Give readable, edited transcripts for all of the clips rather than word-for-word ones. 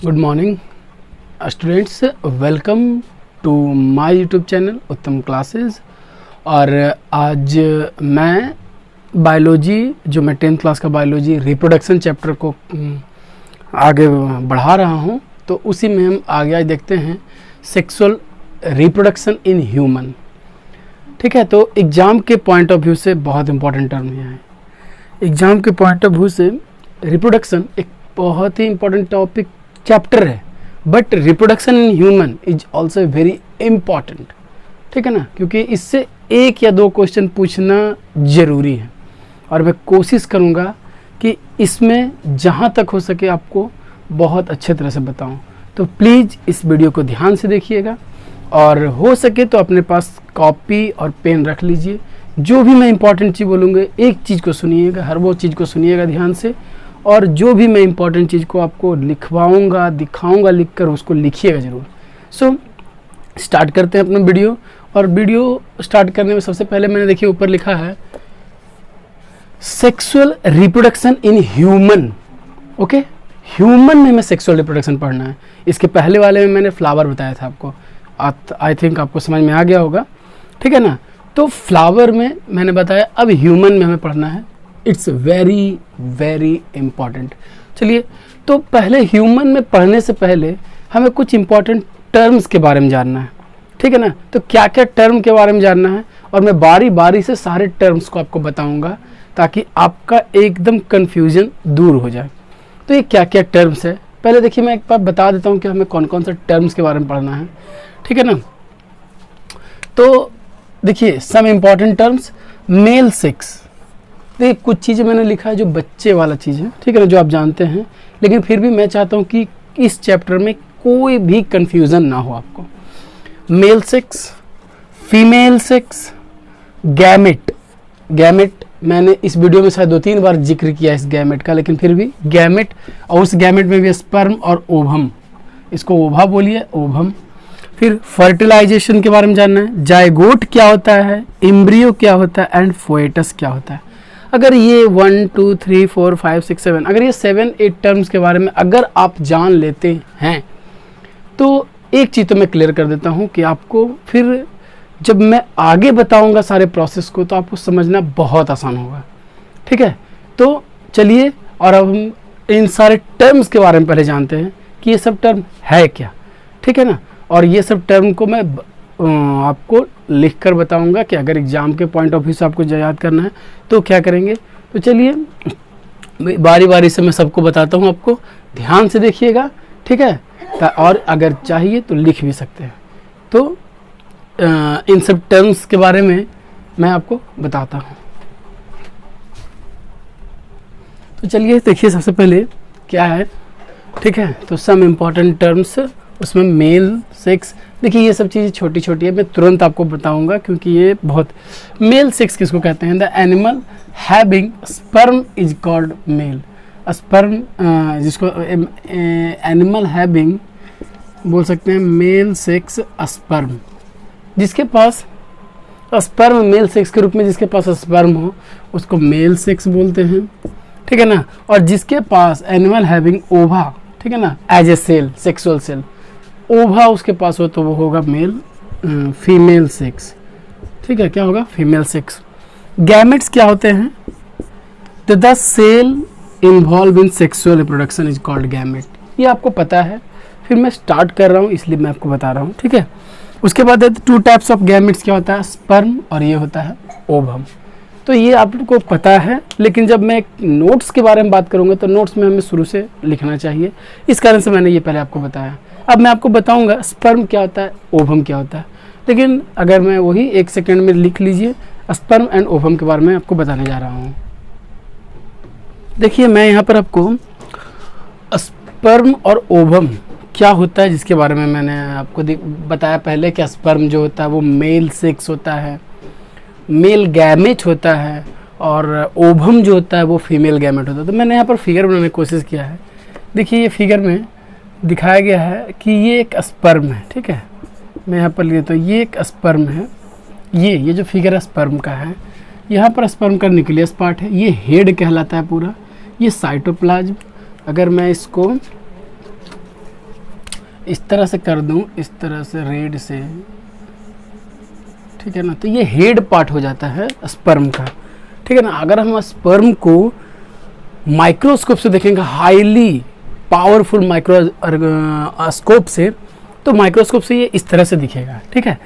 Good morning students, welcome to my YouTube channel Uttam classes. और आज मैं बायोलॉजी जो मैं 10th क्लास का बायोलॉजी रिप्रोडक्शन चैप्टर को आगे बढ़ा रहा हूं, तो उसी में हम आगे आज देखते हैं सेक्सुअल रिप्रोडक्शन इन ह्यूमन। ठीक है, तो एग्ज़ाम के पॉइंट ऑफ व्यू से बहुत इंपॉर्टेंट टर्म यह है। एग्ज़ाम के पॉइंट ऑफ व्यू से रिप्रोडक्शन एक बहुत ही इंपॉर्टेंट टॉपिक चैप्टर है, but reproduction in human is also very important. ठीक है ना, क्योंकि इससे एक या दो क्वेश्चन पूछना ज़रूरी है और मैं कोशिश करूँगा कि इसमें जहाँ तक हो सके आपको बहुत अच्छे तरह से बताऊँ। तो प्लीज़ इस वीडियो को ध्यान से देखिएगा और हो सके तो अपने पास कॉपी और पेन रख लीजिए। जो भी मैं इंपॉर्टेंट चीज़ बोलूँगा एक चीज़ को सुनिएगा, हर वो चीज़ को सुनिएगा ध्यान से, और जो भी मैं इंपॉर्टेंट चीज़ को आपको लिखवाऊंगा, दिखाऊंगा, लिखकर उसको लिखिएगा ज़रूर। सो स्टार्ट करते हैं अपना वीडियो। और वीडियो स्टार्ट करने में सबसे पहले मैंने देखिए ऊपर लिखा है sexual reproduction in human. Okay, human में हमें सेक्सुअल रिप्रोडक्शन पढ़ना है। इसके पहले वाले में मैंने फ्लावर बताया था आपको, आई थिंक आपको समझ में आ गया होगा। ठीक है ना, तो फ्लावर में मैंने बताया, अब ह्यूमन में हमें पढ़ना है। It's very very important. चलिए, तो पहले ह्यूमन में पढ़ने से पहले हमें कुछ इम्पॉर्टेंट टर्म्स के बारे में जानना है। ठीक है ना, तो क्या क्या टर्म के बारे में जानना है, और मैं बारी बारी से सारे टर्म्स को आपको बताऊंगा ताकि आपका एकदम कन्फ्यूजन दूर हो जाए। तो ये क्या क्या टर्म्स है, पहले देखिए मैं एक बार बता देता हूँ कि हमें कौन कौन से टर्म्स के बारे में पढ़ना है। ठीक है ना, तो देखिए some important terms. Male sex, देखिए कुछ चीज़ें मैंने लिखा है जो बच्चे वाला चीज़ है, ठीक है ना, जो आप जानते हैं, लेकिन फिर भी मैं चाहता हूँ कि इस चैप्टर में कोई भी कंफ्यूजन ना हो आपको। Male sex, female sex, gamete. Gamete मैंने इस वीडियो में शायद 2-3 बार जिक्र किया इस गैमेट का, लेकिन फिर भी गैमेट, और उस गैमेट में भी स्पर्म और ओवम, इसको ओवा बोलिए, ओवम। फिर फर्टिलाइजेशन के बारे में जानना है, जायगोट क्या होता है, एम्ब्रियो क्या होता है, एंड फोएटस क्या होता है। अगर ये 1 2 3 4 5 6 7 अगर ये 7-8 टर्म्स के बारे में अगर आप जान लेते हैं, तो एक चीज़ तो मैं क्लियर कर देता हूँ कि आपको फिर जब मैं आगे बताऊँगा सारे प्रोसेस को, तो आपको समझना बहुत आसान होगा। ठीक है, तो चलिए, और अब हम इन सारे टर्म्स के बारे में पहले जानते हैं कि ये सब टर्म है क्या। ठीक है ना, और ये सब टर्म को मैं आपको लिख कर बताऊँगा कि अगर एग्ज़ाम के पॉइंट ऑफ व्यू से आपको याद करना है तो क्या करेंगे। तो चलिए बारी बारी से मैं सबको बताता हूँ, आपको ध्यान से देखिएगा। ठीक है, और अगर चाहिए तो लिख भी सकते हैं। तो इन सब टर्म्स के बारे में मैं आपको बताता हूँ। तो चलिए देखिए सबसे पहले क्या है। ठीक है, तो सम इम्पॉर्टेंट टर्म्स, उसमें मेल सेक्स। देखिए ये सब चीज़ें छोटी छोटी है, मैं तुरंत आपको बताऊंगा क्योंकि ये बहुत। मेल सेक्स किसको कहते हैं? The animal having sperm is called male. Sperm जिसको एनिमल हैविंग बोल सकते हैं मेल सेक्स स्पर्म, जिसके पास स्पर्म मेल सेक्स के रूप में जिसके पास स्पर्म हो उसको मेल सेक्स बोलते हैं। ठीक है ना, और जिसके पास एनिमल हैविंग ओवा, ठीक है ना, as a cell, sexual cell, ova उसके पास हो तो वो होगा मेल, फीमेल सेक्स। ठीक है, क्या होगा? Female sex. गैमेट्स क्या होते हैं? The cell involve in sexual reproduction is called gamete. ये आपको पता है, फिर मैं स्टार्ट कर रहा हूँ इसलिए मैं आपको बता रहा हूँ। ठीक है, उसके बाद 2 टाइप्स ऑफ गैमेट्स क्या होता है? स्पर्म, और ये होता है ओवम। तो ये आपको पता है, लेकिन जब मैं नोट्स के बारे में बात करूँगा तो नोट्स में हमें शुरू से लिखना चाहिए, इस कारण से मैंने ये पहले आपको बताया। अब मैं आपको बताऊंगा स्पर्म क्या होता है, ओवम क्या होता है, लेकिन अगर मैं वही 1 सेकंड में लिख लीजिए, स्पर्म एंड ओवम के बारे में आपको बताने जा रहा हूँ। देखिए मैं यहाँ पर आपको स्पर्म और ओवम क्या होता है जिसके बारे में मैंने आपको बताया पहले कि स्पर्म जो होता है वो मेल सेक्स होता है, मेल गैमेट होता है, और ओवम जो होता है वो फीमेल गैमेट होता है। तो मैंने यहाँ पर फिगर बनाने की कोशिश किया है। देखिए ये फिगर में दिखाया गया है कि ये एक स्पर्म है। ठीक है, मैं यहाँ पर लिए तो ये एक स्पर्म है, ये जो फिगर स्पर्म का है, यहाँ पर स्पर्म का न्यूक्लियस पार्ट है, ये हेड कहलाता है पूरा, ये साइटोप्लाज्म। अगर मैं इसको इस तरह से कर दूं, इस तरह से रेड से, ठीक है ना, तो ये हेड पार्ट हो जाता है स्पर्म का, ठीक है ना। अगर हम स्पर्म को माइक्रोस्कोप से देखेंगे, हाईली पावरफुल माइक्रोस्कोप से, तो माइक्रोस्कोप से ये इस तरह से दिखेगा, ठीक है।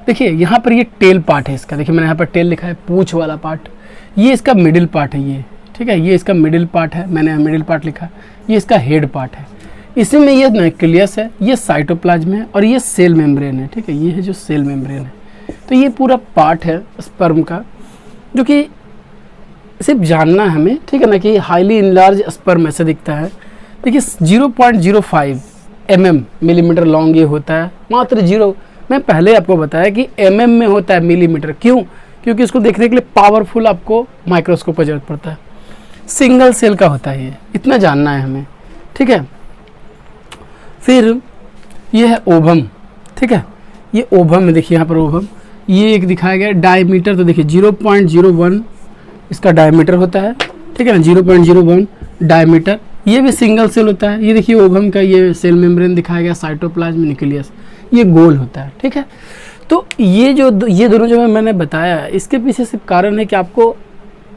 देखिए यहाँ पर ये टेल पार्ट है इसका, देखिए मैंने यहाँ पर टेल लिखा है, पूंछ वाला पार्ट, ये इसका मिडिल पार्ट है ये, ठीक है, ये इसका मिडिल पार्ट है, मैंने मिडिल पार्ट लिखा, ये इसका हेड पार्ट है। इसी में ये न्यूक्लियस है, ये साइटोप्लाज्म है और ये सेल मेम्ब्रेन है, ठीक है, ये है जो सेल मेम्ब्रेन है। तो ये पूरा पार्ट है स्पर्म का, जो कि सिर्फ जानना है हमें, ठीक है ना, कि हाईली इनलार्ज स्पर्म ऐसे दिखता है। देखिए 0.05 मिलीमीटर लॉन्ग ये होता है, मात्र 0, मैं पहले आपको बताया कि में होता है मिलीमीटर, क्यों? क्योंकि इसको देखने के लिए पावरफुल आपको माइक्रोस्कोप की जरूरत पड़ता है। सिंगल सेल का होता है ये, इतना जानना है हमें, ठीक है। फिर ये है ओवम, ठीक है, ये ओवम में देखिए यहाँ पर ओवम, ये एक दिखाया गया डायमीटर, तो देखिए 0.01 इसका डायमीटर होता है, ठीक है ना, 0.01 डायमीटर। ये भी सिंगल सेल होता है। ये देखिए ओवम का ये सेल मेम्ब्रेन दिखाया गया, साइटोप्लाज्म, न्यूक्लियस, ये गोल होता है, ठीक है। तो ये दोनों जो मैंने बताया, इसके पीछे सिर्फ कारण है कि आपको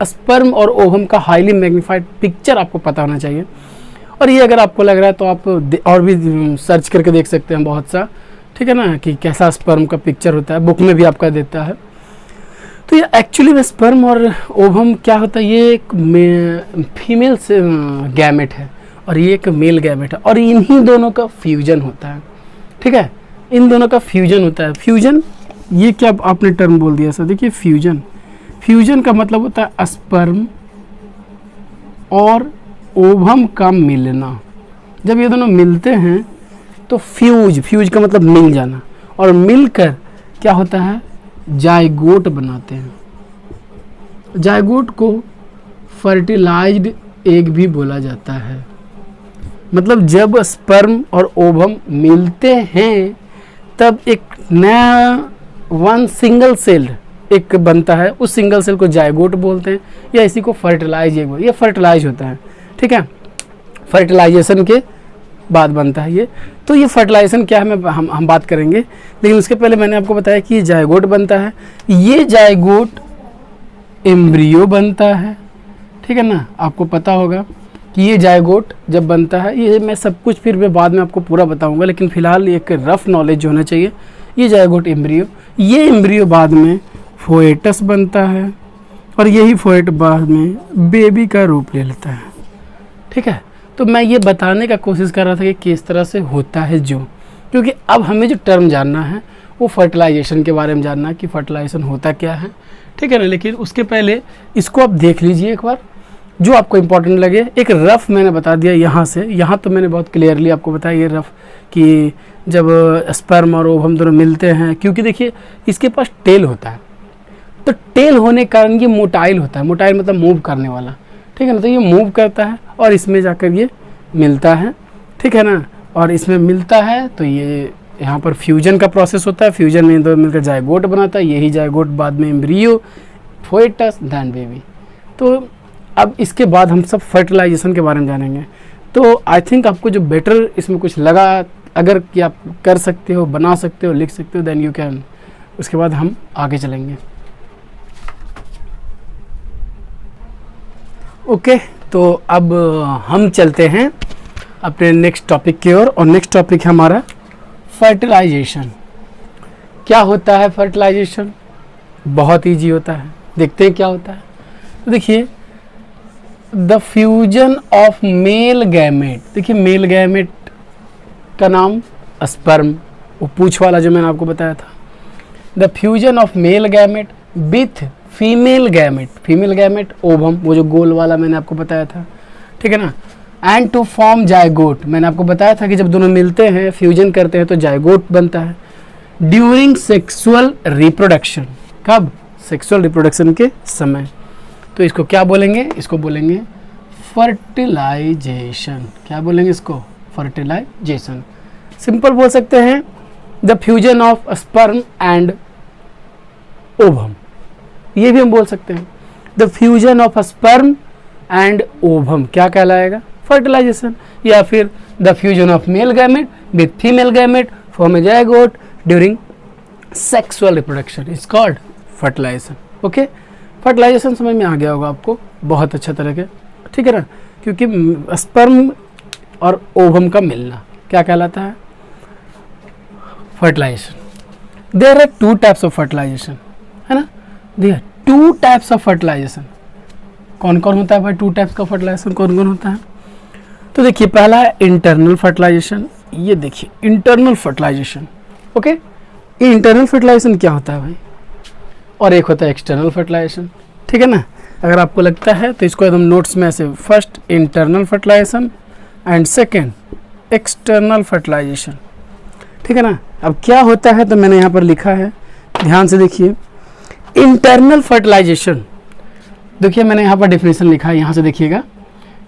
स्पर्म और ओवम का हाईली मैग्नीफाइड पिक्चर आपको पता होना चाहिए। और ये अगर आपको लग रहा है तो आप और भी सर्च करके देख सकते हैं बहुत सा, ठीक है ना, कि कैसा स्पर्म का पिक्चर होता है, बुक में भी आपका देता है। तो ये एक्चुअली में स्पर्म और ओवम क्या होता है, ये एक फीमेल से गैमेट है और ये एक मेल गैमेट है, और इन्हीं दोनों का फ्यूजन होता है, ठीक है, इन दोनों का फ्यूजन होता है। फ्यूजन, ये क्या आपने टर्म बोल दिया सर, देखिए फ्यूजन का मतलब होता है स्पर्म और ओवम का मिलना। जब ये दोनों मिलते हैं तो फ्यूज का मतलब मिल जाना, और मिलकर क्या होता है, जायगोट बनाते हैं। जायगोट को फर्टिलाइज्ड एग भी बोला जाता है। मतलब जब स्पर्म और ओवम मिलते हैं तब एक नया सिंगल सेल एक बनता है, उस सिंगल सेल को जायगोट बोलते हैं, या इसी को फर्टिलाइज एग, ये फर्टिलाइज होता है, ठीक है, फर्टिलाइजेशन के बाद बनता है ये। तो ये फर्टिलाइजेशन क्या है हम बात करेंगे, लेकिन उसके पहले मैंने आपको बताया कि ये जायगोट बनता है। ये जायगोट एम्ब्रियो बनता है, ठीक है ना, आपको पता होगा कि ये जायगोट जब बनता है, ये मैं सब कुछ फिर मैं बाद में आपको पूरा बताऊंगा, लेकिन फिलहाल एक रफ नॉलेज होना चाहिए। ये जायगोट एम्ब्रियो, ये एम्ब्रियो बाद में फोएटस बनता है, और यही फोएट बाद में बेबी का रूप ले लेता है, ठीक है। तो मैं ये बताने का कोशिश कर रहा था कि किस तरह से होता है जो, क्योंकि अब हमें जो टर्म जानना है वो फर्टिलाइजेशन के बारे में जानना है कि फर्टिलाइजेशन होता क्या है, ठीक है ना। लेकिन उसके पहले इसको आप देख लीजिए एक बार, जो आपको इम्पोर्टेंट लगे। एक रफ मैंने बता दिया यहाँ से, यहाँ तो मैंने बहुत क्लियरली आपको बताया ये रफ, कि जब स्पर्म और ओवम दोनों मिलते हैं, क्योंकि देखिए इसके पास टेल होता है, तो टेल होने के कारण ये मोटाइल होता है, मोटाइल मतलब मूव करने वाला, ठीक है ना। तो ये मूव करता है और इसमें जाकर ये मिलता है, ठीक है ना, और इसमें मिलता है तो ये यहाँ पर फ्यूजन का प्रोसेस होता है। फ्यूजन में दो मिलकर जायगोट बनाता है, यही जायगोट बाद में एम्ब्रियो, फोएटस, देन बेबी। तो अब इसके बाद हम सब फर्टिलाइजेशन के बारे में जानेंगे। तो आई थिंक आपको जो बेटर इसमें कुछ लगा, अगर कि आप कर सकते हो, बना सकते हो, लिख सकते हो, देन यू कैन, उसके बाद हम आगे चलेंगे। ओके, तो अब हम चलते हैं अपने नेक्स्ट टॉपिक की ओर, और नेक्स्ट टॉपिक है हमारा फर्टिलाइजेशन। क्या होता है फर्टिलाइजेशन? बहुत ईजी होता है, देखते हैं क्या होता है। तो देखिए, the fusion of male gamete, देखिए मेल गैमेट का नाम स्पर्म, वो पूंछ वाला जो मैंने आपको बताया था। The fusion of male gamete with female gamete ovum, वो जो गोल वाला मैंने आपको बताया था, ठीक है ना। एंड टू फॉर्म जायगोट, मैंने आपको बताया था कि जब दोनों मिलते हैं, फ्यूजन करते हैं, तो जायगोट बनता है। ड्यूरिंग सेक्सुअल रिप्रोडक्शन, कब? सेक्सुअल रिप्रोडक्शन के समय। तो इसको क्या बोलेंगे? इसको बोलेंगे फर्टिलाइजेशन। क्या बोलेंगे इसको? फर्टिलाइजेशन। सिंपल बोल सकते हैं, the fusion of sperm and ovum, ये भी हम बोल सकते हैं। The fusion of sperm and ovum क्या कहलाएगा? फर्टिलाइजेशन। या फिर the fusion of male gamete with female gamete form a zygote during sexual reproduction is called fertilization. Okay, fertilization समझ में आ गया होगा आपको बहुत अच्छा तरह के, ठीक है ना, क्योंकि स्पर्म और ओवम का मिलना क्या कहलाता है, fertilization. There are two types of fertilization, है ना, there two types of fertilization. कौन कौन होता है भाई, टू टाइप्स का फर्टिलाइजेशन कौन कौन होता है? तो देखिए पहला है इंटरनल फर्टिलाइजेशन. ये देखिए इंटरनल फर्टिलाइजेशन. ओके, ये इंटरनल फर्टिलाइजेशन क्या होता है भाई, और एक होता है एक्सटर्नल फर्टिलाइजेशन. ठीक है ना, अगर आपको लगता है तो इसको एकदम नोट्स में ऐसे, first internal fertilization and second external fertilization. ठीक है ना. अब क्या होता है तो मैंने यहाँ पर लिखा है, ध्यान से देखिए. इंटरनल फर्टिलाइजेशन, देखिए मैंने यहाँ पर डेफिनेशन लिखा है, यहाँ से देखिएगा.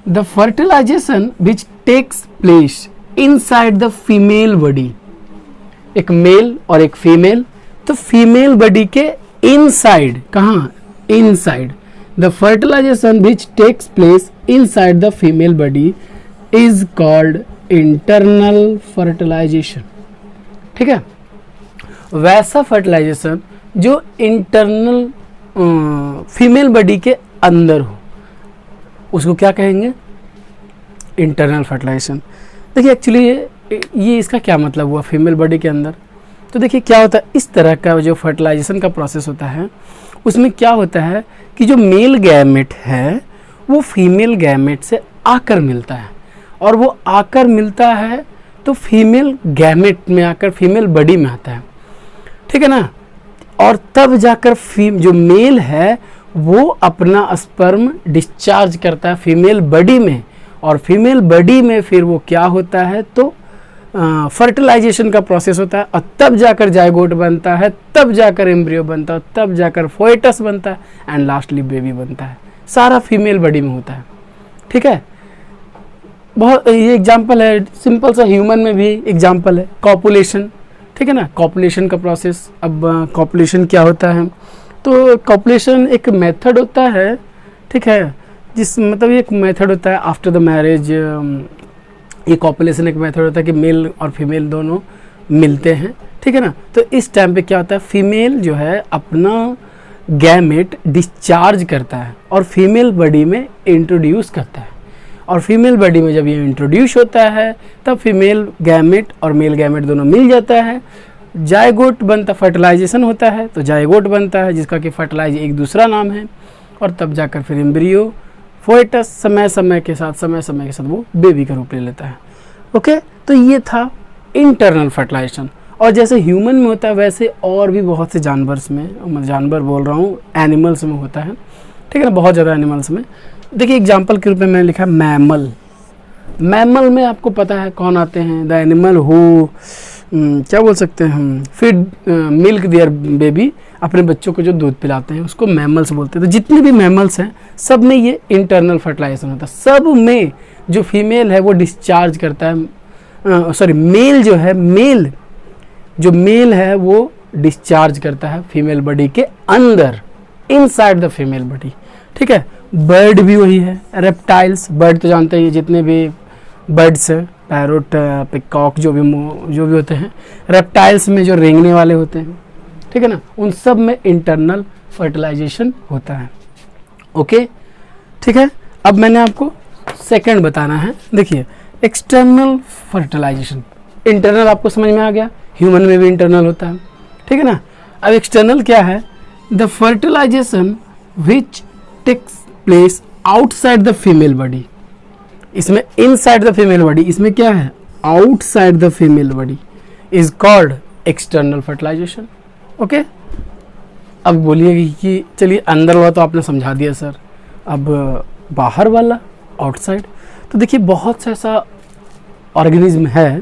The fertilization which takes place inside the female body, एक मेल और एक फीमेल, तो फीमेल बॉडी के इनसाइड, कहाँ, inside, the fertilization which takes place inside the female body is called internal fertilization. ठीक है, वैसा फर्टिलाइजेशन जो इंटरनल फीमेल बॉडी के अंदर हो उसको क्या कहेंगे, इंटरनल फर्टिलाइजेशन. देखिए एक्चुअली ये इसका क्या मतलब हुआ, फीमेल बॉडी के अंदर. तो देखिए क्या होता है, इस तरह का जो फर्टिलाइजेशन का प्रोसेस होता है उसमें क्या होता है कि जो मेल गैमेट है वो फीमेल गैमेट से आकर मिलता है, और वो आकर मिलता है तो फीमेल गैमेट में आकर फीमेल बॉडी में आता है. ठीक है ना, और तब जाकर जो मेल है वो अपना स्पर्म डिस्चार्ज करता है फीमेल बॉडी में, और फीमेल बॉडी में फिर वो क्या होता है तो फर्टिलाइजेशन का प्रोसेस होता है, और तब जाकर जायगोट बनता है, तब जाकर एम्ब्रियो बनता है, तब जाकर फोएटस बनता है, एंड लास्टली बेबी बनता है. सारा फीमेल बॉडी में होता है. ठीक है, बहुत ये एग्जांपल है, सिंपल सा ह्यूमन में भी एग्जांपल है, कॉपुलेशन. ठीक है ना, कॉपुलेशन का प्रोसेस. अब कॉपुलेशन क्या होता है, तो कॉपुलेशन एक मेथड होता है, ठीक है, जिस मतलब एक मेथड होता है आफ्टर द मैरिज. ये कॉपुलेशन एक मेथड होता है कि मेल और फीमेल दोनों मिलते हैं. ठीक है ना, तो इस टाइम पे क्या होता है, फीमेल जो है अपना गैमेट डिस्चार्ज करता है और फीमेल बॉडी में इंट्रोड्यूस करता है, और फीमेल बॉडी में जब ये इंट्रोड्यूस होता है तब फीमेल गैमेट और मेल गैमेट दोनों मिल जाता है, जायगोट बनता, फर्टिलाइजेशन होता है तो जायगोट बनता है जिसका कि फर्टिलाइज एक दूसरा नाम है, और तब जाकर फिर एम्ब्रियो फोएटस समय समय के साथ वो बेबी का रूप ले लेता है. ओके, तो ये था इंटरनल फर्टिलाइजेशन. और जैसे ह्यूमन में होता है वैसे और भी बहुत से जानवर्स में, मैं जानवर बोल रहा हूँ, एनिमल्स में होता है. ठीक है ना, बहुत ज़्यादा एनिमल्स में. देखिए एग्जाम्पल के रूप में मैंने लिखा मैमल. मैमल में आपको पता है कौन आते हैं, द एनिमल हु क्या बोल सकते हैं हम, फीड मिल्क देयर बेबी, अपने बच्चों को जो दूध पिलाते हैं उसको मैमल्स बोलते हैं. तो जितने भी मैमल्स हैं सब में ये इंटरनल फर्टिलाइजेशन होता है. सब में जो फीमेल है वो डिस्चार्ज करता है, सॉरी मेल जो है, मेल है वो डिस्चार्ज करता है फीमेल बॉडी के अंदर, इनसाइड द फीमेल बॉडी. ठीक है, बर्ड भी वही है, रेप्टाइल्स, बर्ड तो जानते हैं जितने भी बर्ड्स है, पैरोट, पिकॉक, जो भी होते हैं, रेप्टाइल्स में जो रेंगने वाले होते हैं, ठीक है ना, उन सब में इंटरनल फर्टिलाइजेशन होता है. ओके, ठीक है. अब मैंने आपको सेकंड बताना है. देखिए एक्सटर्नल फर्टिलाइजेशन. इंटरनल आपको समझ में आ गया, ह्यूमन में भी इंटरनल होता है. ठीक है ना. अब एक्सटर्नल क्या है, the fertilization which takes place outside the female body. इसमें इनसाइड द फीमेल बॉडी, इसमें क्या है, outside the female body, is called external fertilization. Okay, अब बोलिए कि चलिए अंदर वाला तो आपने समझा दिया सर, अब बाहर वाला, आउटसाइड. तो देखिए बहुत सा ऐसा ऑर्गेनिज्म है,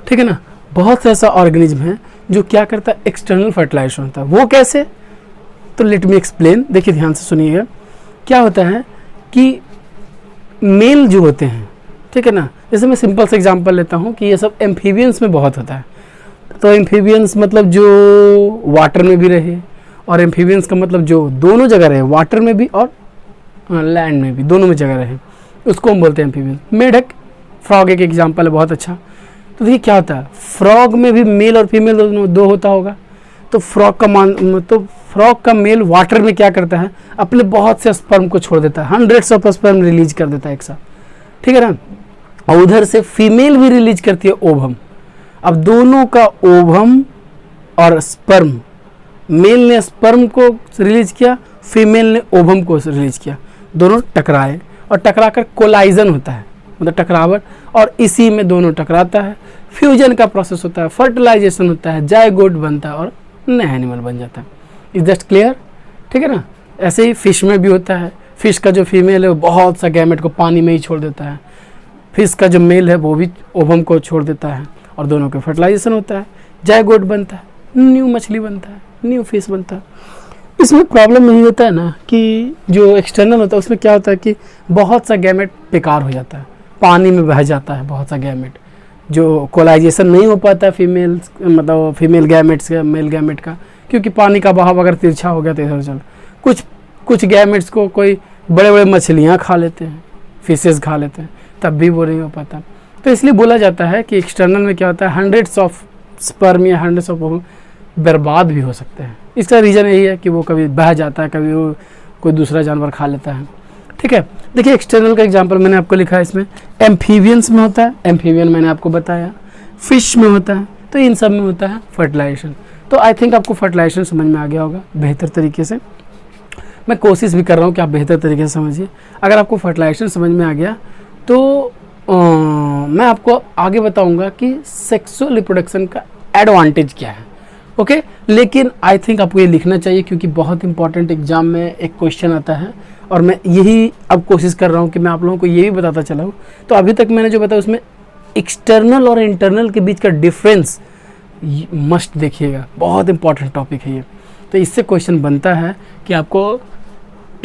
ठीक है ना, बहुत सा ऐसा ऑर्गेनिज्म है जो क्या करता है, एक्सटर्नल फर्टिलाइजेशन होता है. वो कैसे, तो लेट मी एक्सप्लेन. देखिए ध्यान से सुनिएगा. क्या होता है कि मेल जो होते हैं, ठीक है ना, जैसे मैं सिंपल सा एग्जांपल लेता हूँ कि ये सब एम्फीबियंस में बहुत होता है. तो एम्फीबियंस मतलब जो वाटर में भी रहे, और एम्फीबियंस का मतलब जो दोनों जगह रहे, वाटर में भी और लैंड में भी, दोनों में जगह रहे, उसको हम बोलते हैं एम्फीबियंस. मेढक, फ्रॉग एक एग्जांपल है बहुत अच्छा. तो देखिए क्या होता है, फ्रॉग में भी मेल और फीमेल दो होता होगा। तो फ्रॉग का मेल वाटर में क्या करता है, अपने बहुत से स्पर्म को छोड़ देता है, हंड्रेड्स ऑफ स्पर्म रिलीज कर देता है एक साथ, ठीक है ना। और उधर से फीमेल भी रिलीज करती है ओवम। अब दोनों का ओवम और स्पर्म, मेल ने स्पर्म को रिलीज किया, फीमेल ने ओवम को रिलीज किया, दोनों टकराए और टकराकर कोलाइजन होता है, मतलब टकरावट, और इसी में दोनों टकराता है, फ्यूजन का प्रोसेस होता है, फर्टिलाइजेशन होता है, जायगोट बनता है और नया एनिमल बन जाता है। इज दैट क्लियर, ठीक है ना। ऐसे ही फिश में भी होता है, फिश का जो फीमेल है वो बहुत सा गैमेट को पानी में ही छोड़ देता है, फिश का जो मेल है वो भी ओवम को छोड़ देता है और दोनों के फर्टिलाइजेशन होता है, जायगोट बनता है, न्यू मछली बनता है, न्यू फिश बनता है। इसमें प्रॉब्लम नहीं होता है ना कि जो एक्सटर्नल होता है उसमें क्या होता है कि बहुत सा गैमेट बेकार हो जाता है, पानी में बह जाता है बहुत सा गैमेट, जो कोलाइजेशन नहीं हो पाता है फीमेल गैमेट्स का मेल गैमेट का, क्योंकि पानी का बहाव अगर तिरछा हो गया तो इधर चल, कुछ गैमेट्स को कोई बड़े बड़े मछलियाँ खा लेते हैं, फिशेस खा लेते हैं, तब भी वो नहीं हो पाता। तो इसलिए बोला जाता है कि एक्सटर्नल में क्या होता है, हंड्रेड्स ऑफ स्पर्म या हंड्रेड्स ऑफ ओवम बर्बाद भी हो सकते हैं। इसका रीज़न यही है कि वो कभी बह जाता है, कभी वो कोई दूसरा जानवर खा लेता है, ठीक है। देखिए एक्सटर्नल का एग्जांपल मैंने आपको लिखा है इसमें, एम्फीबियंस में होता है, एम्फीबियन मैंने आपको बताया, फिश में होता है, तो इन सब में होता है फर्टिलाइजेशन। तो आई थिंक आपको फर्टिलाइजेशन समझ में आ गया होगा बेहतर तरीके से। मैं कोशिश भी कर रहा हूँ कि आप बेहतर तरीके से समझिए। अगर आपको फर्टिलाइजेशन समझ में आ गया तो मैं आपको आगे बताऊंगा कि सेक्सुअल रिप्रोडक्शन का एडवांटेज क्या है, ओके। लेकिन आई थिंक आपको ये लिखना चाहिए क्योंकि बहुत इंपॉर्टेंट एग्जाम में एक क्वेश्चन आता है और मैं यही अब कोशिश कर रहा हूँ कि मैं आप लोगों को ये भी बताता चला हूँ। तो अभी तक मैंने जो बताया उसमें एक्सटर्नल और इंटरनल के बीच का डिफरेंस मस्ट देखिएगा, बहुत इंपॉर्टेंट टॉपिक है ये। तो इससे क्वेश्चन बनता है कि आपको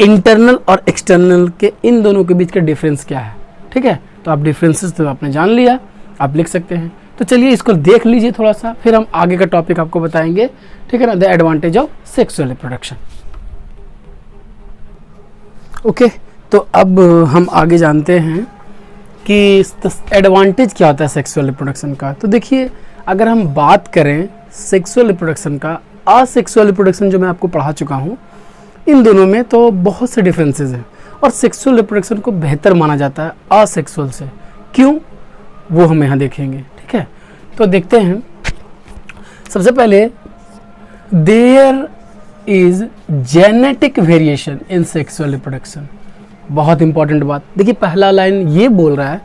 इंटरनल और एक्सटर्नल के इन दोनों के बीच का डिफरेंस क्या है, ठीक है। तो आप डिफरेंसेस तो आपने जान लिया, आप लिख सकते हैं। तो चलिए इसको देख लीजिए थोड़ा सा, फिर हम आगे का टॉपिक आपको बताएंगे, ठीक है ना, the advantage of sexual reproduction. Okay, तो अब हम आगे जानते हैं कि एडवांटेज क्या होता है सेक्सुअल रिप्रोडक्शन का। तो देखिए अगर हम बात करें सेक्सुअल रिप्रोडक्शन का, असेक्सुअल रिप्रोडक्शन जो मैं आपको पढ़ा चुका हूँ, इन दोनों में तो बहुत से डिफरेंसेस हैं और सेक्सुअल रिप्रोडक्शन को बेहतर माना जाता है असेक्सुअल से। क्यों, वो हम यहाँ देखेंगे, ठीक है। तो देखते हैं, सबसे पहले there is genetic variation in sexual reproduction. बहुत इंपॉर्टेंट बात, देखिए पहला लाइन ये बोल रहा है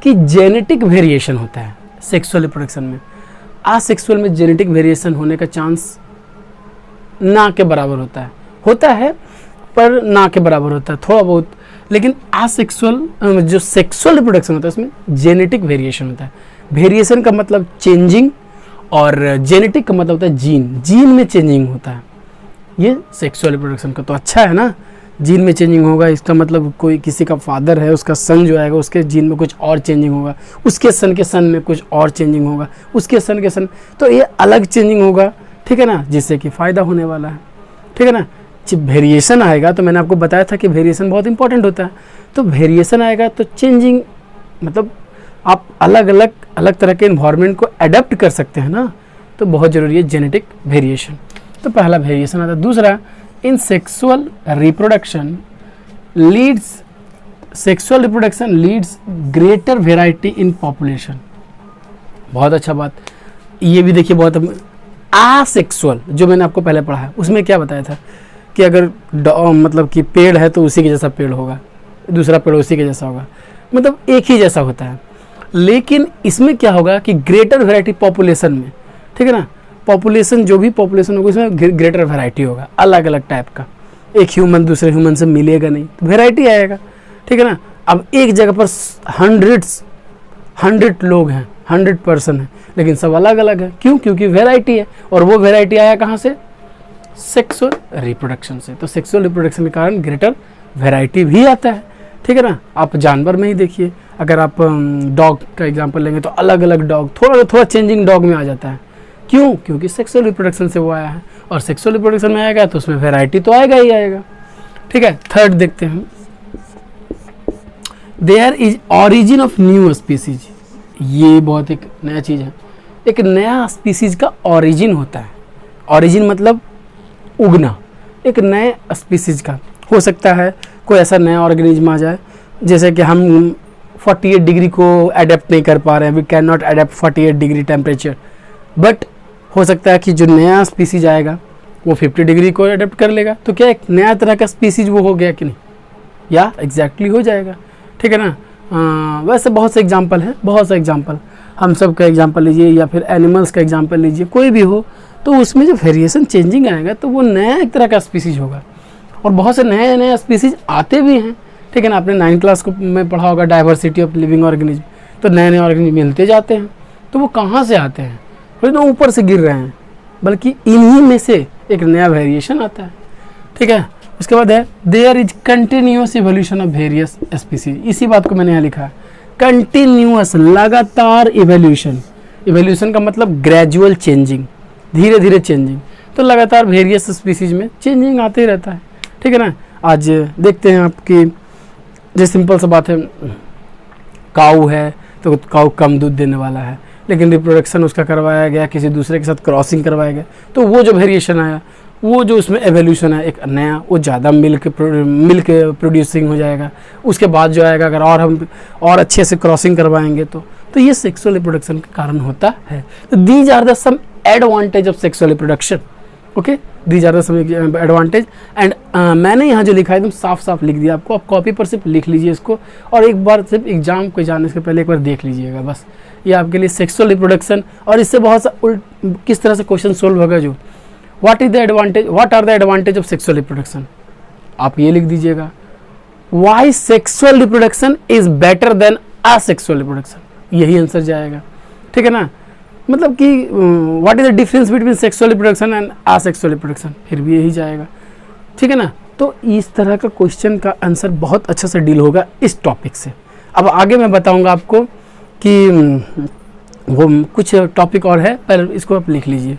कि जेनेटिक वेरिएशन होता है सेक्सुअल रिप्रोडक्शन में। असेक्सुअल में जेनेटिक वेरिएशन होने का चांस ना के बराबर होता है पर ना के बराबर होता है थोड़ा बहुत। लेकिन असेक्सुअल जो सेक्सुअल रिप्रोडक्शन होता है उसमें जेनेटिक वेरिएशन होता है। वेरिएशन का मतलब चेंजिंग और जेनेटिक का मतलब होता है जीन में चेंजिंग होता है। ये सेक्सुअल रिप्रोडक्शन का तो अच्छा है ना, जीन में चेंजिंग होगा, इसका मतलब कोई किसी का फादर है, उसका सन जो आएगा उसके जीन में कुछ और चेंजिंग होगा, उसके सन के सन में कुछ और चेंजिंग होगा, उसके सन के सन, तो ये अलग चेंजिंग होगा, ठीक है ना, जिससे कि फ़ायदा होने वाला है, ठीक है ना। जब वेरिएशन आएगा तो मैंने आपको बताया था कि वेरिएशन बहुत इंपॉर्टेंट होता है। तो वेरिएशन आएगा तो चेंजिंग मतलब आप अलग तरह के इन्वायरमेंट को अडेप्ट कर सकते हैं ना, तो बहुत ज़रूरी है जेनेटिक वेरिएशन। तो पहला वेरिएशन आता है। दूसरा, in sexual reproduction leads greater variety in population. बहुत अच्छा बात, ये भी देखिए बहुत। असेक्सुअल जो मैंने आपको पहले पढ़ा है उसमें क्या बताया था कि अगर मतलब कि पेड़ है तो उसी के जैसा पेड़ होगा, दूसरा पेड़ उसी के जैसा होगा, मतलब एक ही जैसा होता है। लेकिन इसमें क्या होगा कि ग्रेटर वैरायटी पॉपुलेशन में, ठीक है ना, पॉपुलेशन जो भी पॉपुलेशन होगा उसमें ग्रेटर वैरायटी होगा, अलग अलग टाइप का। एक ह्यूमन दूसरे ह्यूमन से मिलेगा नहीं, तो वैरायटी आएगा, ठीक है ना। अब एक जगह पर 100 लोग हैं, 100 पर्सन है, लेकिन सब अलग अलग है। क्यों? क्योंकि वैरायटी है, और वो वैरायटी आया कहाँ से? सेक्सुअल रिप्रोडक्शन से। तो सेक्सुअल रिप्रोडक्शन के कारण ग्रेटर वैरायटी भी आता है, ठीक है ना। आप जानवर में ही देखिए, अगर आप डॉग का एग्जांपल लेंगे तो अलग अलग डॉग थोड़ा चेंजिंग डॉग में आ जाता है। क्यों? क्योंकि सेक्सुअल रिप्रोडक्शन से वो आया है, और सेक्सुअल रिप्रोडक्शन में आएगा तो उसमें वैरायटी तो आएगा ही आएगा, ठीक है। थर्ड देखते हैं, there is origin of new species ये बहुत एक नया चीज़ है। एक नया स्पीसीज का ओरिजिन होता है। ओरिजिन मतलब उगना। एक नए स्पीसीज का हो सकता है कोई ऐसा नया ऑर्गेनिज्म आ जाए, जैसे कि हम 48 डिग्री को अडेप्ट नहीं कर पा रहे हैं, we can not adapt 48 degree temperature, but हो सकता है कि जो नया स्पीसीज आएगा वो 50 डिग्री को अडेप्ट कर लेगा। तो क्या एक नया तरह का स्पीसीज वो हो गया कि नहीं, या एग्जैक्टली हो जाएगा। ठीक है ना। वैसे बहुत से एग्जाम्पल हैं, बहुत से एग्जाम्पल, हम सब का एग्जाम्पल लीजिए या फिर एनिमल्स का एग्जाम्पल लीजिए, कोई भी हो, तो उसमें जो वेरिएशन चेंजिंग आएगा तो वो नया एक तरह का स्पीसीज होगा। और बहुत से नए नए स्पीसीज आते भी हैं। ठीक है ना। आपने 9th क्लास को में पढ़ा होगा डाइवर्सिटी ऑफ लिविंग ऑर्गेनिज्म, तो नए नए ऑर्गेनिज्म मिलते जाते हैं। तो वो कहाँ से आते हैं, वो तो ऊपर से गिर रहे हैं, बल्कि इन्हीं में से एक नया वेरिएशन आता है। ठीक है। उसके बाद है there is continuous evolution of various species. इसी बात को मैंने यहाँ लिखा है, कंटिन्यूअस, लगातार इवोल्यूशन। इवोल्यूशन का मतलब ग्रेजुअल चेंजिंग, धीरे धीरे चेंजिंग। तो लगातार वेरियस स्पीसीज में चेंजिंग आते ही रहता है। ठीक है ना। आज देखते हैं आपकी, जैसे सिंपल सा बात है, काऊ है तो काऊ कम दूध देने वाला है, लेकिन रिप्रोडक्शन उसका करवाया गया, किसी दूसरे के साथ क्रॉसिंग करवाया गया, तो वो जो वेरिएशन आया, वो जो उसमें एवोल्यूशन है एक नया, वो ज़्यादा मिल्क प्रोड्यूसिंग हो जाएगा। उसके बाद जो आएगा, अगर और हम और अच्छे से क्रॉसिंग करवाएंगे तो ये सेक्सुअल रिप्रोडक्शन के कारण होता है। तो these are the some advantage of sexual reproduction. Okay, these are the some advantage. And मैंने यहाँ जो लिखा है एकदम साफ साफ लिख दिया आपको, आप कॉपी पर सिर्फ लिख लीजिए इसको, और एक बार सिर्फ एग्जाम को जाने से पहले एक बार देख लीजिएगा बस। ये आपके लिए सेक्सुअल रिप्रोडक्शन, और इससे बहुत सा किस तरह से क्वेश्चन सोल्व होगा। जो what are the advantage of sexual reproduction, आप ये लिख दीजिएगा। Why sexual reproduction is better than asexual reproduction, यही आंसर जाएगा। ठीक है ना। मतलब कि what is the difference between sexual reproduction and asexual reproduction, फिर भी यही जाएगा। ठीक है ना। तो इस तरह का क्वेश्चन का आंसर बहुत अच्छा से डील होगा इस टॉपिक से। अब आगे मैं बताऊंगा आपको कि वो कुछ टॉपिक और है, पर इसको आप लिख लीजिए।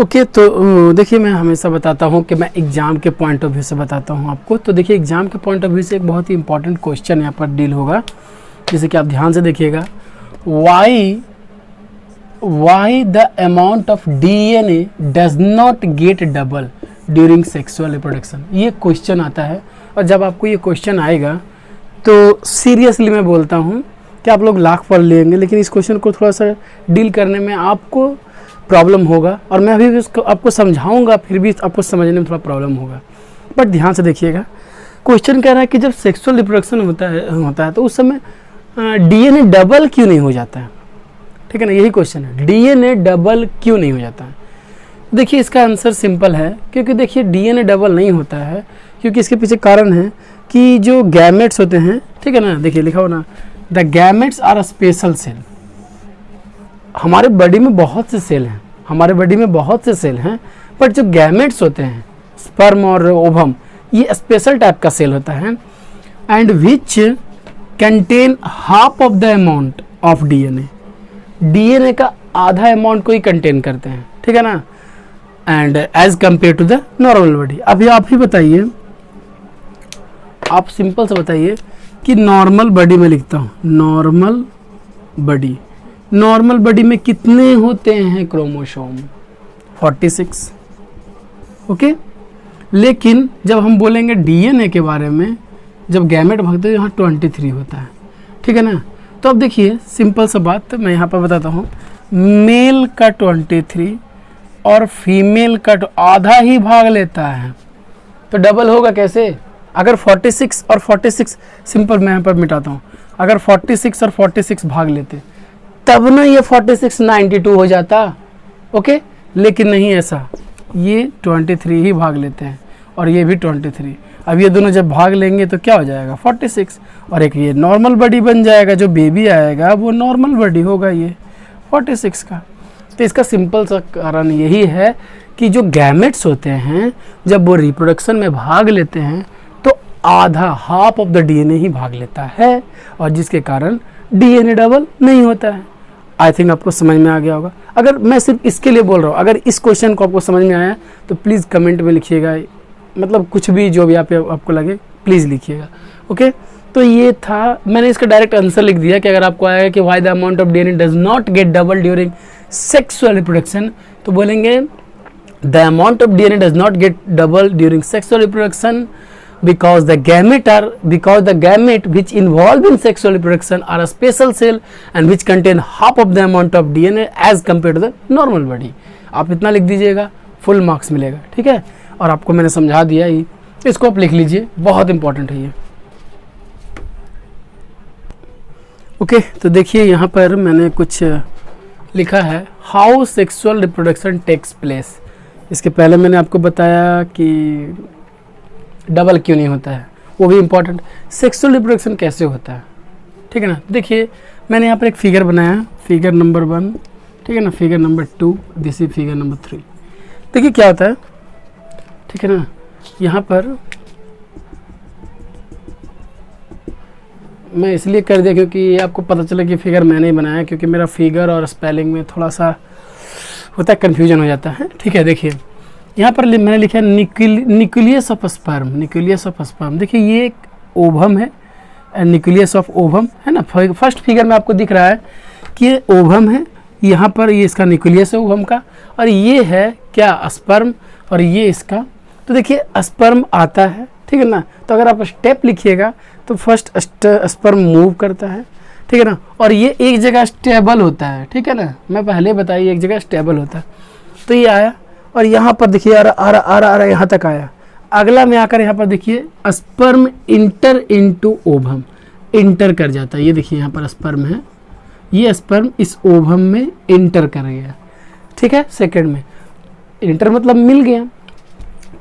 ओके, तो देखिए मैं हमेशा बताता हूँ कि मैं एग्ज़ाम के पॉइंट ऑफ व्यू से बताता हूँ आपको। तो देखिए एग्ज़ाम के पॉइंट ऑफ व्यू से एक बहुत ही इंपॉर्टेंट क्वेश्चन यहाँ पर डील होगा, जैसे कि आप ध्यान से देखिएगा। Why the amount of DNA does not gate double during sexual reproduction, ये क्वेश्चन आता है। और जब आपको ये क्वेश्चन आएगा तो सीरियसली मैं बोलता हूँ कि आप लोग लाख पढ़ लेंगे, लेकिन इस क्वेश्चन को थोड़ा सा डील करने में आपको प्रॉब्लम होगा, और मैं अभी भी उसको आपको समझाऊंगा, फिर भी आपको समझने में थोड़ा प्रॉब्लम होगा। बट ध्यान से देखिएगा, क्वेश्चन कह रहा है कि जब सेक्सुअल रिप्रोडक्शन होता है तो उस समय DNA डबल क्यों नहीं हो जाता है। ठीक है ना, यही क्वेश्चन है, DNA डबल क्यों नहीं हो जाता है। देखिए इसका आंसर सिंपल है, क्योंकि देखिए DNA डबल नहीं होता है क्योंकि इसके पीछे कारण है कि जो गैमेट्स होते हैं, ठीक है ना, देखिए लिखा हो ना, the gametes are a special cell. हमारे बॉडी में बहुत से सेल हैं, हमारे बॉडी में बहुत से सेल हैं, बट जो गैमेट्स होते हैं, स्पर्म और ओवम, ये स्पेशल टाइप का सेल होता है, and which contain half of the amount of DNA का आधा अमाउंट को ही कंटेन करते हैं। ठीक है ना। And as compare to the normal body. अभी आप ही बताइए, आप सिंपल से बताइए कि नॉर्मल बॉडी में लिखता हूँ, नॉर्मल बॉडी में कितने होते हैं क्रोमोसोम, 46। ओके, लेकिन जब हम बोलेंगे DNA के बारे में, जब गैमेट भागते हैं यहाँ 23 होता है। ठीक है ना। तो अब देखिए सिंपल सा बात मैं यहाँ पर बताता हूँ, मेल का 23 और फीमेल का आधा ही भाग लेता है, तो डबल होगा कैसे। अगर 46 और 46, सिंपल मैं यहाँ पर मिटाता हूँ, अगर 46 और 46 भाग लेते तब ना ये 46 92 हो जाता। ओके, लेकिन नहीं ऐसा, ये 23 ही भाग लेते हैं और ये भी 23। अब ये दोनों जब भाग लेंगे तो क्या हो जाएगा 46, और एक ये नॉर्मल बॉडी बन जाएगा, जो बेबी आएगा वो नॉर्मल बॉडी होगा ये 46 का। तो इसका सिंपल सा कारण यही है कि जो गैमेट्स होते हैं जब वो रिप्रोडक्शन में भाग लेते हैं तो आधा, हाफ ऑफ द DNA ही भाग लेता है, और जिसके कारण DNA डबल नहीं होता है। आई थिंक आपको समझ में आ गया होगा। अगर मैं सिर्फ इसके लिए बोल रहा हूँ, अगर इस क्वेश्चन को आपको समझ में आया तो प्लीज़ कमेंट में लिखिएगा, मतलब कुछ भी जो भी आपको लगे प्लीज़ लिखिएगा। ओके तो ये था, मैंने इसका डायरेक्ट आंसर लिख दिया कि अगर आपको आएगा कि why the amount of DNA does not gate double during sexual reproduction, तो बोलेंगे the amount of DNA does not gate double during sexual reproduction because the gamete which involve in sexual reproduction are a special cell and which contain half of the amount of DNA as compared to the normal body. आप इतना लिख दीजिएगा, full marks मिलेगा, ठीक है। और आपको मैंने समझा दिया ही, इसको आप लिख लीजिए, बहुत इंपॉर्टेंट है ये। ओके तो देखिए यहाँ पर मैंने कुछ लिखा है, how sexual reproduction takes place. इसके पहले मैंने आपको बताया कि डबल क्यों नहीं होता है, वो भी इम्पॉर्टेंट। सेक्सुअल रिप्रोडक्शन कैसे होता है, ठीक है ना। देखिए मैंने यहाँ पर एक फिगर बनाया, फिगर नंबर 1, ठीक है ना, figure number 2, this is figure number 3। देखिए क्या होता है, ठीक है ना। यहाँ पर मैं इसलिए कर दिया क्योंकि आपको पता चला कि फिगर मैंने ही बनाया, क्योंकि मेरा फिगर और स्पेलिंग में थोड़ा सा होता है, कन्फ्यूजन हो जाता है, ठीक है। देखिए यहाँ पर मैंने लिखा है nucleus of sperm, nucleus of sperm. देखिए ये एक ओवम है, न्यूक्लियस ऑफ ओवम है ना। फर्स्ट फिगर में आपको दिख रहा है कि ये ओवम है, यहाँ पर ये इसका न्यूक्लियस है ओवम का, और ये है क्या, स्पर्म, और ये इसका। तो देखिए स्पर्म आता है, ठीक है ना। तो अगर आप स्टेप लिखिएगा तो फर्स्ट स्पर्म मूव करता है, ठीक है ना, और ये एक जगह स्टेबल होता है, ठीक है ना। मैं पहले बताइए एक जगह स्टेबल होता है। तो ये आया और यहाँ पर देखिए आ रहा यहाँ तक आया। अगला में आकर यहाँ पर देखिए sperm inter into ovum, inter कर जाता है। ये देखिए यहाँ पर स्पर्म है, ये स्पर्म इस ओवम में इंटर कर गया, ठीक है। सेकंड में इंटर मतलब मिल गया।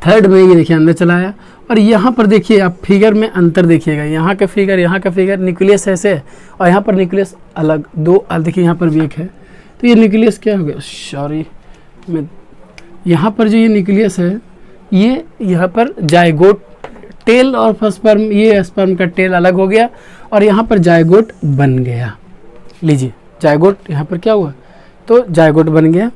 थर्ड में ये देखिए अंदर चला आया। और यहाँ पर देखिए आप फिगर में अंतर देखिएगा, यहाँ का फिगर, यहाँ का फिगर, न्यूक्लियस ऐसे है और यहाँ पर न्यूक्लियस अलग, दो देखिए यहाँ पर भी एक है। तो ये न्यूक्लियस क्या हो गया, सॉरी मैं, यहाँ पर जो ये न्यूक्लियस है, ये यहाँ पर जायगोट टेल और स्पर्म, ये स्पर्म का टेल अलग हो गया और यहाँ पर जायगोट बन गया। लीजिए जायगोट यहाँ पर क्या हुआ, तो जायगोट बन गया,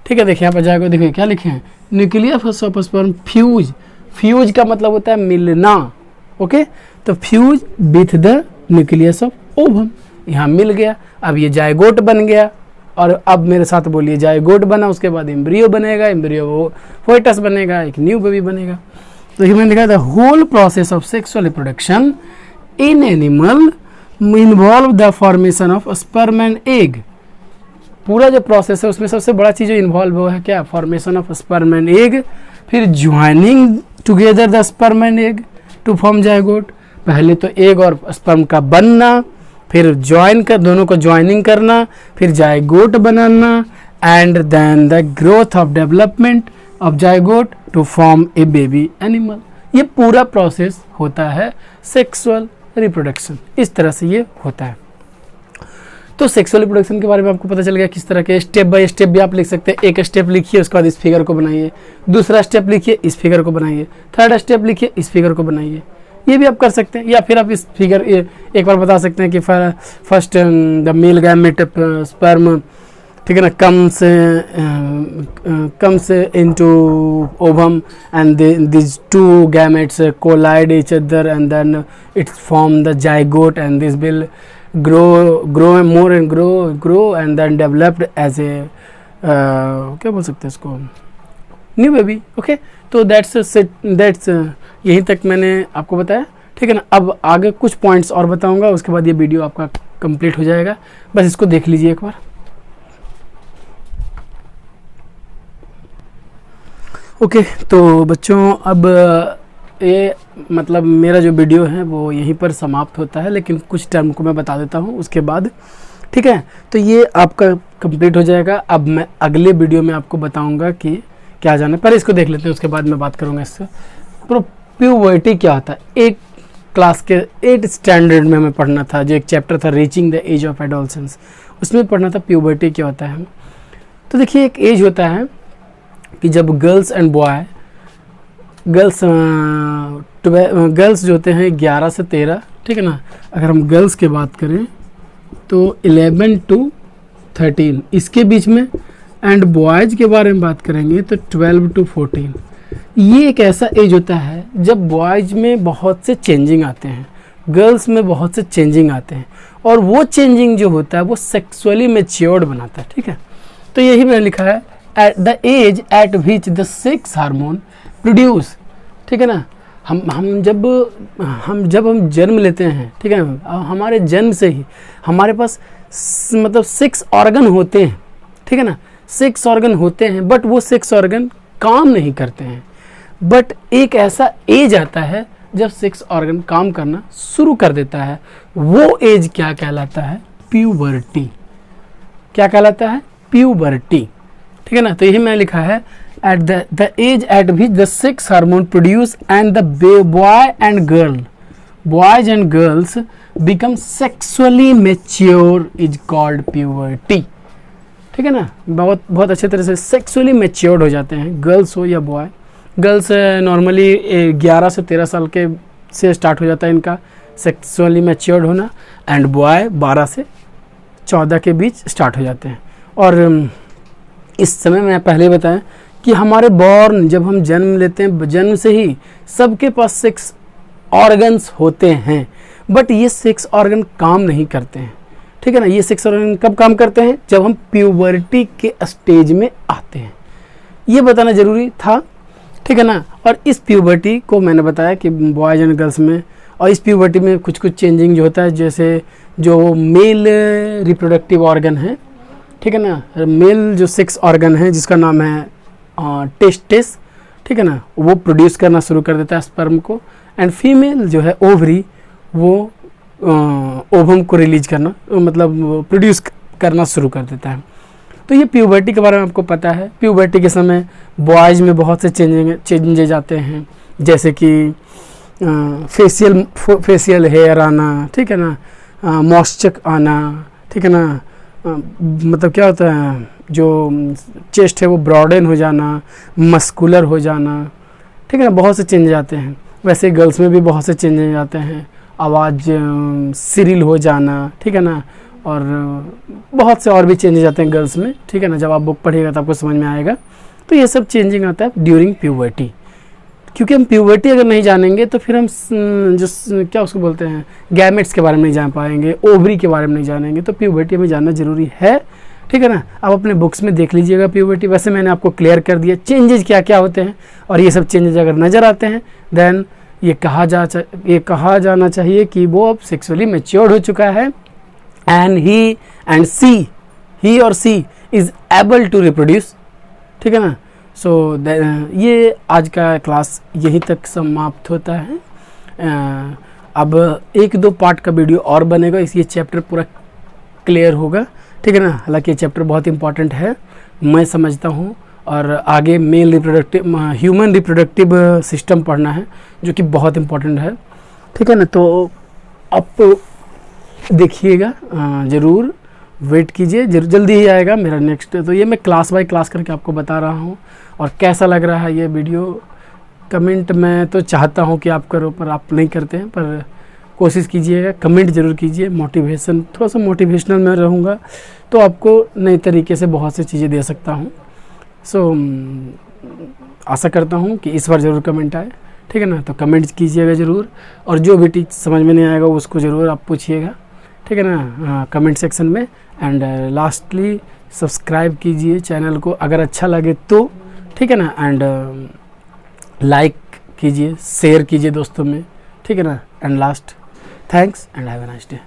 ठीक है। देखिए यहाँ पर जायगोट, देखिए क्या लिखे हैं, nucleus of sperm fuse. Fuse का मतलब होता है मिलना, ओके। तो fuse with the nucleus of ovum, यहाँ मिल गया। अब ये जायगोट बन गया और अब मेरे साथ बोलिए, जायगोट बना, उसके बाद एम्ब्रियो बनेगा, एम्ब्रियो फोएटस बनेगा, एक न्यू बेबी बनेगा। तो ये मैंने लिखा the whole process of sexual reproduction in animal involve the formation of sperm and egg. पूरा जो प्रोसेस है उसमें सबसे बड़ा चीज़ जो इन्वॉल्व हुआ है क्या, formation of sperm and egg, फिर joining together the sperm and egg to form zygote. पहले तो एग और स्पर्म का बनना, फिर ज्वाइन कर, दोनों को ज्वाइनिंग करना, फिर जायगोट बनाना, and then the growth of development of zygote to form a baby animal. ये पूरा प्रोसेस होता है सेक्सुअल रिप्रोडक्शन, इस तरह से ये होता है। तो सेक्सुअल रिप्रोडक्शन के बारे में आपको पता चल गया किस तरह के, स्टेप बाय स्टेप भी आप लिख सकते हैं। एक स्टेप लिखिए, उसके बाद इस फिगर को बनाइए, दूसरा स्टेप लिखिए, इस फिगर को बनाइए, थर्ड स्टेप लिखिए, इस फिगर को बनाइए। ये भी आप कर सकते हैं, या फिर आप इस फिगर एक बार बता सकते हैं कि first the male gamete sperm, ठीक है ना, comes into ovum and these two gametes collide each other and then it form the zygote and this will grow more and grow and then developed as a क्या बोल सकते हैं इसको, new baby. Okay तो that's यहीं तक मैंने आपको बताया, ठीक है ना। अब आगे कुछ पॉइंट्स और बताऊंगा, उसके बाद ये वीडियो आपका कंप्लीट हो जाएगा। बस इसको देख लीजिए एक बार। ओके तो बच्चों अब ये मतलब मेरा जो वीडियो है वो यहीं पर समाप्त होता है, लेकिन कुछ टर्म को मैं बता देता हूँ उसके बाद, ठीक है। तो ये आपका कंप्लीट हो जाएगा। अब मैं अगले वीडियो में आपको बताऊंगा कि क्या जाना है, पहले इसको देख लेते हैं, उसके बाद मैं बात करूंगा इससे। प्यूबर्टी क्या होता है, एक क्लास के 8 स्टैंडर्ड में हमें पढ़ना था, जो एक चैप्टर था reaching the age of adolescence, उसमें पढ़ना था प्यूबर्टी क्या होता है। तो देखिए एक एज होता है कि जब गर्ल्स एंड बॉय, गर्ल्स जो होते हैं 11 से 13, ठीक है ना। अगर हम गर्ल्स की बात करें तो 11 to 13 इसके बीच में, एंड बॉयज़ के बारे में बात करेंगे तो 12 to 14। ये एक ऐसा एज होता है जब बॉयज़ में बहुत से चेंजिंग आते हैं, गर्ल्स में बहुत से चेंजिंग आते हैं, और वो चेंजिंग जो होता है वो सेक्सुअली मैच्योर्ड बनाता है। ठीक है, तो यही मैंने लिखा है at the age at which the sex hormone produce. ठीक है ना, हम जब हम जन्म लेते हैं, ठीक है, हमारे जन्म से ही हमारे पास मतलब 6 ऑर्गन होते हैं। ठीक है ना, 6 ऑर्गन होते हैं, बट वो 6 ऑर्गन काम नहीं करते हैं। बट एक ऐसा एज आता है जब 6 ऑर्गन काम करना शुरू कर देता है, वो एज क्या कहलाता है? प्यूबर्टी। क्या कहलाता है? प्यूबर्टी। ठीक है ना, तो यही मैंने लिखा है at the age at which the 6 hormone produce and the boy boys and girls become sexually mature is called puberty. ठीक है ना, बहुत अच्छे तरह से सेक्सुअली मैच्योर्ड हो जाते हैं, गर्ल्स हो या बॉय। गर्ल्स नॉर्मली 11 से 13 साल के से स्टार्ट हो जाता है इनका सेक्सुअली मैच्योर्ड होना, एंड बॉय 12 से 14 के बीच स्टार्ट हो जाते हैं। और इस समय मैं पहले बताया कि हमारे बॉर्न, जब हम जन्म लेते हैं, जन्म से ही सबके पास 6 ऑर्गन्स होते हैं, बट ये 6 ऑर्गन काम नहीं करते हैं। ठीक है ना, ये 6 ऑर्गन कब काम करते हैं? जब हम प्यूबर्टी के स्टेज में आते हैं। ये बताना जरूरी था। ठीक है ना, और इस प्यूबर्टी को मैंने बताया कि बॉयज एंड गर्ल्स में, और इस प्यूबर्टी में कुछ चेंजिंग जो होता है, जैसे जो मेल रिप्रोडक्टिव ऑर्गन है, ठीक है ना, मेल जो 6 ऑर्गन है जिसका नाम है टेस्टिस, ठीक है ना, वो प्रोड्यूस करना शुरू कर देता है स्पर्म को, एंड फीमेल जो है ओवरी, वो ओवम को रिलीज करना, मतलब प्रोड्यूस करना शुरू कर देता है। तो ये प्यूबर्टी के बारे में आपको पता है। प्यूबर्टी के समय बॉयज़ में बहुत से चेंजेज आते हैं, जैसे कि फेशियल हेयर आना, ठीक है ना, मॉइस्चर आना, ठीक है ना, मतलब क्या होता है, जो चेस्ट है वो ब्रॉडन हो जाना, मस्कुलर हो जाना, ठीक है ना, बहुत से चेंजेज आते हैं। वैसे गर्ल्स में भी बहुत से चेंजेज आते हैं, आवाज़ सिरिल हो जाना, ठीक है ना, और बहुत से और भी चेंजेज आते हैं गर्ल्स में। ठीक है ना, जब आप बुक पढ़िएगा तो आपको समझ में आएगा। तो ये सब चेंजिंग आता है ड्यूरिंग प्यूबर्टी, क्योंकि हम प्यूबर्टी अगर नहीं जानेंगे तो फिर हम जो क्या उसको बोलते हैं, गैमेट्स के बारे में नहीं जान पाएंगे, ओवरी के बारे में नहीं जानेंगे। तो प्यूबर्टी हमें जानना जरूरी है। ठीक है ना, आप अपने बुक्स में देख लीजिएगा प्यूबर्टी। वैसे मैंने आपको क्लियर कर दिया चेंजेज क्या क्या होते हैं, और ये सब चेंजेज अगर नज़र आते हैं देन ये कहा जाना चाहिए कि वो अब सेक्सुअली मैच्योर्ड हो चुका है, एंड ही और सी इज़ एबल टू रिप्रोड्यूस। ठीक है ना, सो ये आज का क्लास यहीं तक समाप्त होता है। अब 1-2 पार्ट का वीडियो और बनेगा, इस ये चैप्टर पूरा क्लियर होगा। ठीक है ना, हालांकि ये चैप्टर बहुत इंपॉर्टेंट है, मैं समझता हूँ, और आगे मेल ह्यूमन रिप्रोडक्टिव सिस्टम पढ़ना है, जो कि बहुत इंपॉर्टेंट है। ठीक है ना, तो आप देखिएगा, ज़रूर वेट कीजिए, जल्दी ही आएगा मेरा नेक्स्ट। तो ये मैं क्लास बाय क्लास करके आपको बता रहा हूँ, और कैसा लग रहा है ये वीडियो कमेंट में तो चाहता हूँ कि आप करो, पर आप नहीं करते हैं, पर कोशिश कीजिएगा, कमेंट ज़रूर कीजिए। मोटिवेशन, थोड़ा सा मोटिवेशनल मैं रहूँगा तो आपको नए तरीके से बहुत सी चीज़ें दे सकता हूँ। सो आशा करता हूँ कि इस बार ज़रूर कमेंट आए। ठीक है ना, तो कमेंट कीजिएगा ज़रूर, और जो भी चीज़ समझ में नहीं आएगा उसको ज़रूर आप पूछिएगा। ठीक है ना, कमेंट सेक्शन में। एंड लास्टली सब्सक्राइब कीजिए चैनल को अगर अच्छा लगे तो। ठीक है ना, एंड लाइक कीजिए, शेयर कीजिए दोस्तों में। ठीक है ना, and last thanks and have a nice day.